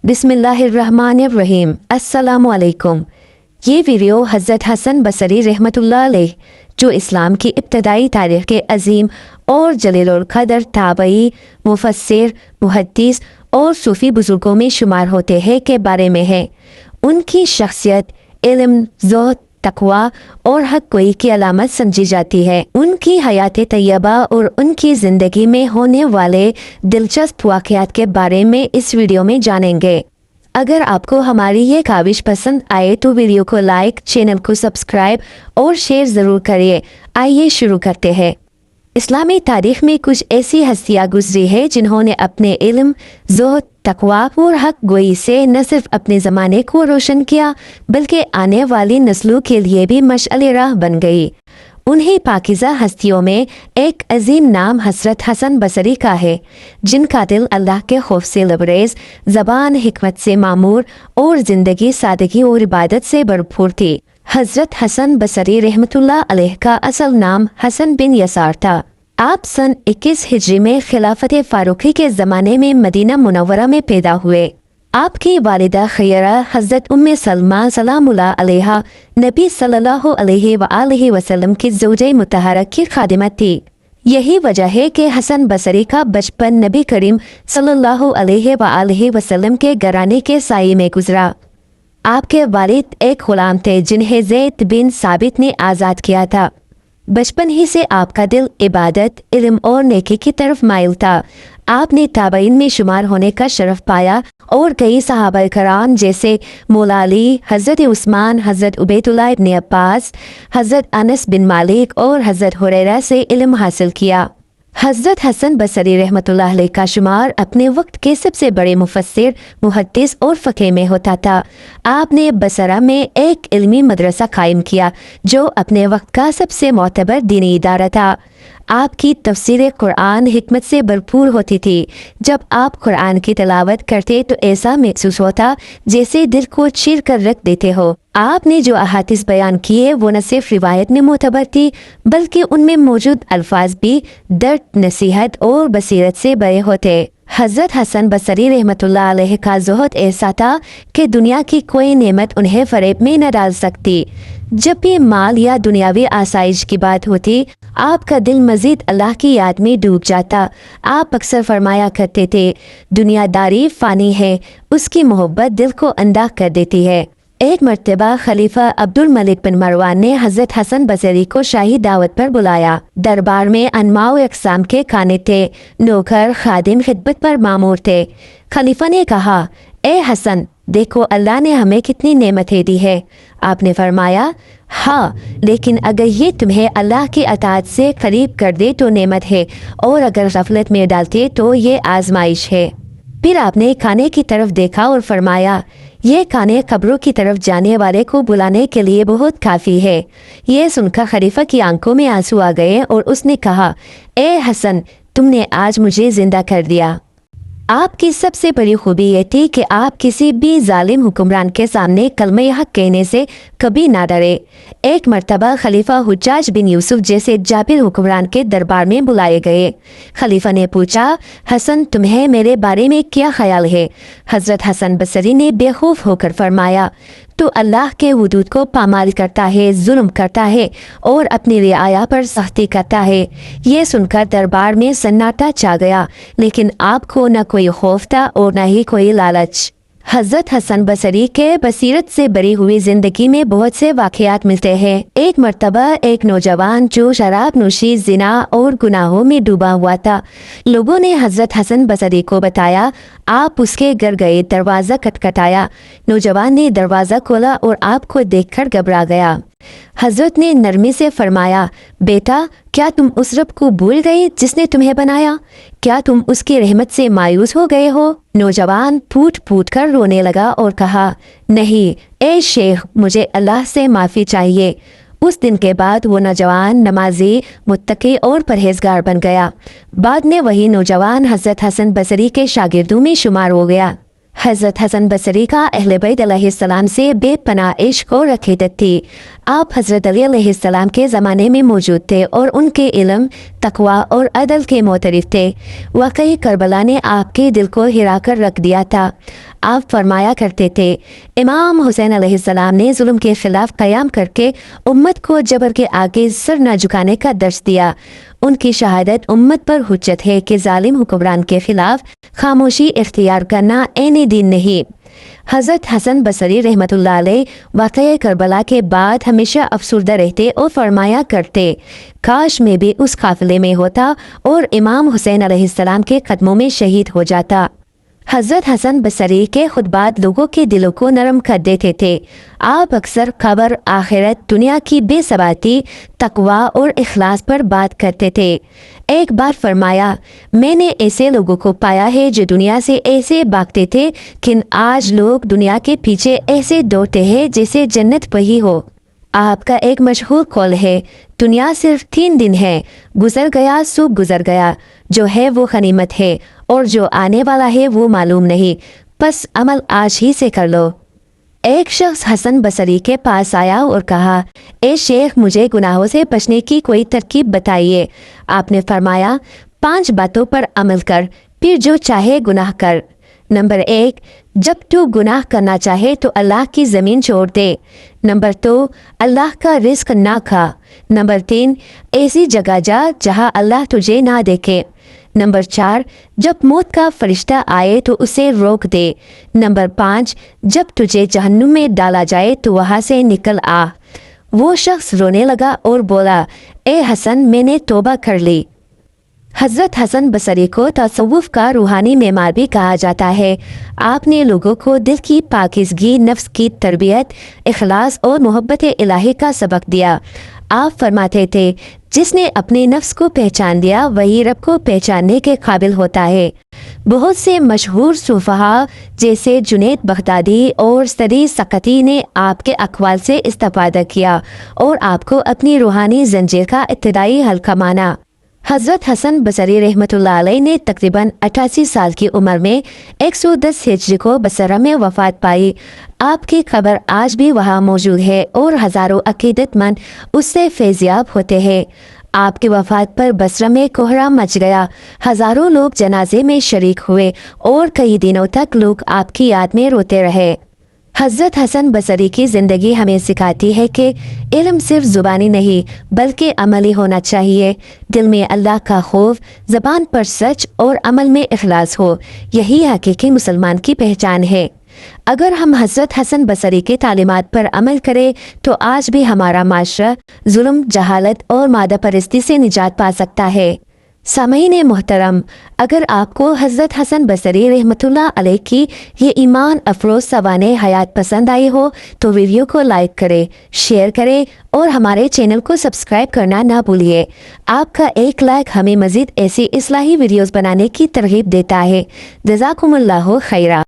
बिस्मिल्लाहिर्रहमानिर्रहीम। अस्सलामु अलैकुम। ये वीडियो हज़रत हसन बसरी रहमतुल्लाह अलैह, जो इस्लाम की इब्तदाई तारीख़ के अजीम और जलीलुल क़दर ताबई, मुफस्सिर, मुहद्दिस और सूफ़ी बुज़ुर्गों में शुमार होते हैं के बारे में है। उनकी शख्सियत इल्म, ज़ुहद, तक़वा और हक़ गोई की अलामत समझी जाती है। उनकी हयात तैयबा और उनकी ज़िंदगी में होने वाले दिलचस्प वाक़यात के बारे में इस वीडियो में जानेंगे। अगर आपको हमारी ये काविश पसंद आए तो वीडियो को लाइक, चैनल को सब्सक्राइब और शेयर ज़रूर करिए। आइए शुरू करते हैं। इस्लामी तारीख़ में कुछ ऐसी हस्तियाँ गुजरी है जिन्होंने अपने इल्म, ज़ुहद, तक़वा और हक़ गोई से न सिर्फ अपने ज़माने को रोशन किया बल्कि आने वाली नस्लों के लिए भी मशअल राह बन गई। उन्हीं पाकीज़ा हस्तियों में एक अजीम नाम हज़रत हसन बसरी का है, जिनका दिल अल्लाह के खौफ से लबरेज़, ज़बान हिकमत से मामूर और ज़िंदगी सादगी और इबादत से भरपूर थी। हज़रत हसन बसरी रहमतुल्लाह अलैह का असल नाम हसन बिन यसार था। आप सन 21 हिजरी में खिलाफत फारूकी के ज़माने में मदीना मुनव्वरा में पैदा हुए। आपकी वालिदा खैरा हज़रत उम्मे सलमा सलामुल्लाह अलैहा नबी सल्लल्लाहु अलैहि वसल्लम की ज़ौजे मुतहरा की खादिमा थी। यही वजह है कि हसन बसरी का बचपन नबी करीम सल्लल्लाहु अलैहि वसल्लम के घराने के साये में गुजरा। आपके वालिद एक गुलाम थे जिन्हें ज़ैद बिन साबित ने आज़ाद किया था। बचपन ही से आपका दिल इबादत, इल्म और नेकी की तरफ माइल था। आपने ताबईन में शुमार होने का शरफ पाया और कई सहाबा कराम जैसे मौला अली, हज़रत उस्मान, हज़रत उबैदुल्लाह इब्न अब्बास, हज़रत अनस बिन मालिक और हज़रत हुरैरा से इल्म हासिल किया। हज़रत हसन बसरी रहमतुल्लाह अलैह का शुमार अपने वक्त के सबसे बड़े मुफस्सिर, मुहद्दिस और फ़क़ीह में होता था। आपने बसरा में एक इल्मी मदरसा कायम किया जो अपने वक्त का सबसे मोतबर दीनी इदारा था। आपकी तफसीर कुरान हिकमत से भरपूर होती थी। जब आप कुरान की तिलावत करते तो ऐसा महसूस होता जैसे दिल को चीर कर रख देते हो। आपने जो अहादीस बयान किए वो न सिर्फ रिवायत में मोतबर थी बल्कि उनमें मौजूद अल्फाज भी दर्द, नसीहत और बसीरत से भरे होते। हज़रत हसन बसरी रहमतुल्लाह अलैह का ज़ुहद ऐसा था कि दुनिया की कोई नेमत उन्हें फ़रेब में न डाल सकती। जब भी माल या दुनियावी आसाइश की बात होती आपका दिल मज़ीद अल्लाह की याद में डूब जाता। आप अक्सर फरमाया करते थे, दुनियादारी फ़ानी है, उसकी मोहब्बत दिल को अंधा कर देती है। एक मर्तबा खलीफा अब्दुल मलिक बिन मरवान ने हज़रत हसन बसरी को शाही दावत पर बुलाया। दरबार में अनमाओ अक़साम के खाने थे, नौकर खादिम खिदमत पर मामूर थे। खलीफा ने कहा, ए हसन, देखो अल्लाह ने हमें कितनी नेमतें दी है। आपने फरमाया, हाँ, लेकिन अगर ये तुम्हें अल्लाह की अताअत से करीब कर दे तो नेमत है और अगर गफलत में डालते तो ये आजमाइश है। फिर आपने खाने की तरफ देखा और फरमाया, ये खाने कब्रों की तरफ जाने वाले को बुलाने के लिए बहुत काफ़ी है। ये सुनकर खलीफा की आंखों में आंसू आ गए और उसने कहा, ए हसन, तुमने आज मुझे जिंदा कर दिया। आपकी सबसे बड़ी खूबी ये थी कि आप किसी भी जालिम हुक्मरान के सामने कलमे हक कहने से कभी ना डरे। एक मर्तबा खलीफा हुज्जाज बिन यूसुफ जैसे जाबिर हुक्मरान के दरबार में बुलाए गए। खलीफा ने पूछा, हसन, तुम्हें मेरे बारे में क्या ख्याल है? हज़रत हसन बसरी ने बेखौफ होकर फरमाया, तो अल्लाह के हुदूद को पामाल करता है, जुल्म करता है और अपनी रियाया पर सख्ती करता है। ये सुनकर दरबार में सन्नाटा छा गया, लेकिन आपको न कोई खौफ था और न ही कोई लालच। हज़रत हसन बसरी के बसीरत से भरी हुई ज़िंदगी में बहुत से वाक़यात मिलते हैं। एक मर्तबा एक नौजवान जो शराब नोशी, ज़िना और गुनाहों में डूबा हुआ था, लोगों ने हज़रत हसन बसरी को बताया। आप उसके घर गए, दरवाज़ा खटखटाया। नौजवान ने दरवाज़ा खोला और आपको देखकर घबरा गया। हज़रत ने नरमी से फरमाया, बेटा, क्या तुम उस रब को भूल गए जिसने तुम्हें बनाया? क्या तुम उसकी रहमत से मायूस हो गए हो? नौजवान फूट फूट कर रोने लगा और कहा, नहीं ए शेख, मुझे अल्लाह से माफ़ी चाहिए। उस दिन के बाद वो नौजवान नमाजी, मुत्तकी और परहेजगार बन गया। बाद में वही नौजवान हज़रत हसन बसरी के शागिर्दों में शुमार हो गया। حضرت حسن بصری کا اہل بیت علیہ السلام سے بے پناہ عشق اور عقیدت تھی۔ آپ حضرت علی علیہ السلام کے زمانے میں موجود تھے اور ان کے علم، تقوی اور عدل کے معترف تھے۔ واقعی کربلا نے آپ کے دل کو ہرا کر رکھ دیا تھا۔ آپ فرمایا کرتے تھے، امام حسین علیہ السلام نے ظلم کے خلاف قیام کر کے امت کو جبر کے آگے سر نہ جھکانے کا درس دیا۔ ان کی شہادت امت پر حجت ہے کہ ظالم حکمران کے خلاف خاموشی اختیار کرنا عین دین نہیں۔ حضرت حسن بصری رحمۃ اللہ علیہ واقعہ کربلا کے بعد ہمیشہ افسردہ رہتے اور فرمایا کرتے، کاش میں بھی اس قافلے میں ہوتا اور امام حسین علیہ السلام کے قدموں میں شہید ہو جاتا۔ حضرت حسن بصری کے خطبات لوگوں کے دلوں کو نرم کر دیتے تھے۔ آپ اکثر قبر، آخرت، دنیا کی بے ثباتی، تقوی اور اخلاص پر بات کرتے تھے۔ ایک بار فرمایا، میں نے ایسے لوگوں کو پایا ہے جو دنیا سے ایسے بھاگتے تھے کہ آج لوگ دنیا کے پیچھے ایسے دوڑتے ہیں جیسے جنت وہی ہو۔ آپ کا ایک مشہور قول ہے، دنیا صرف 3 دن ہے، گزر گیا سو گزر گیا، جو ہے وہ غنیمت ہے اور جو آنے والا ہے وہ معلوم نہیں، بس عمل آج ہی سے کر لو۔ ایک شخص حسن بصری کے پاس آیا اور کہا، اے شیخ، مجھے گناہوں سے بچنے کی کوئی ترکیب بتائیے۔ آپ نے فرمایا، 5 باتوں پر عمل کر، پھر جو چاہے گناہ کر۔ نمبر 1، جب تو گناہ کرنا چاہے تو اللہ کی زمین چھوڑ دے۔ نمبر 2، اللہ کا رزق نہ کھا۔ نمبر 3، ایسی جگہ جا جہاں اللہ تجھے نہ دیکھے۔ نمبر 4، جب موت کا فرشتہ آئے تو اسے روک دے۔ نمبر 5، جب تجھے جہنم میں ڈالا جائے تو وہاں سے نکل آ۔ وہ شخص رونے لگا اور بولا، اے حسن، میں نے توبہ کر لی۔ حضرت حسن بصری کو تصوف کا روحانی معمار بھی کہا جاتا ہے۔ آپ نے لوگوں کو دل کی پاکیزگی، نفس کی تربیت، اخلاص اور محبت الہی کا سبق دیا۔ آپ فرماتے تھے، جس نے اپنے نفس کو پہچان لیا وہی رب کو پہچاننے کے قابل ہوتا ہے۔ بہت سے مشہور صوفہاء جیسے جنید بغدادی اور سری سقطی نے آپ کے اقوال سے استفادہ کیا اور آپ کو اپنی روحانی زنجیر کا ابتدائی حلقہ مانا۔ حضرت حسن بصری رحمۃ اللہ علیہ نے تقریباً 88 سال کی عمر میں 110 ہجری کو بصرہ میں وفات پائی۔ آپ کی قبر آج بھی وہاں موجود ہے اور ہزاروں عقیدت مند اس سے فیضیاب ہوتے ہیں۔ آپ کی وفات پر بصرہ میں کوہرام مچ گیا، ہزاروں لوگ جنازے میں شریک ہوئے اور کئی دنوں تک لوگ آپ کی یاد میں روتے رہے۔ حضرت حسن بصری کی زندگی ہمیں سکھاتی ہے کہ علم صرف زبانی نہیں بلکہ عملی ہونا چاہیے۔ دل میں اللہ کا خوف، زبان پر سچ اور عمل میں اخلاص ہو، یہی حقیقی مسلمان کی پہچان ہے۔ اگر ہم حضرت حسن بصری کی تعلیمات پر عمل کریں تو آج بھی ہمارا معاشرہ ظلم، جہالت اور مادہ پرستی سے نجات پا سکتا ہے۔ سامعین محترم، اگر آپ کو حضرت حسن بصری رحمۃ اللہ علیہ کی یہ ایمان افروز سوانح حیات پسند آئی ہو تو ویڈیو کو لائک کریں، شیئر کریں اور ہمارے چینل کو سبسکرائب کرنا نہ بھولیے۔ آپ کا ایک لائک ہمیں مزید ایسی اصلاحی ویڈیوز بنانے کی ترغیب دیتا ہے۔ جزاکم اللہ خیرہ۔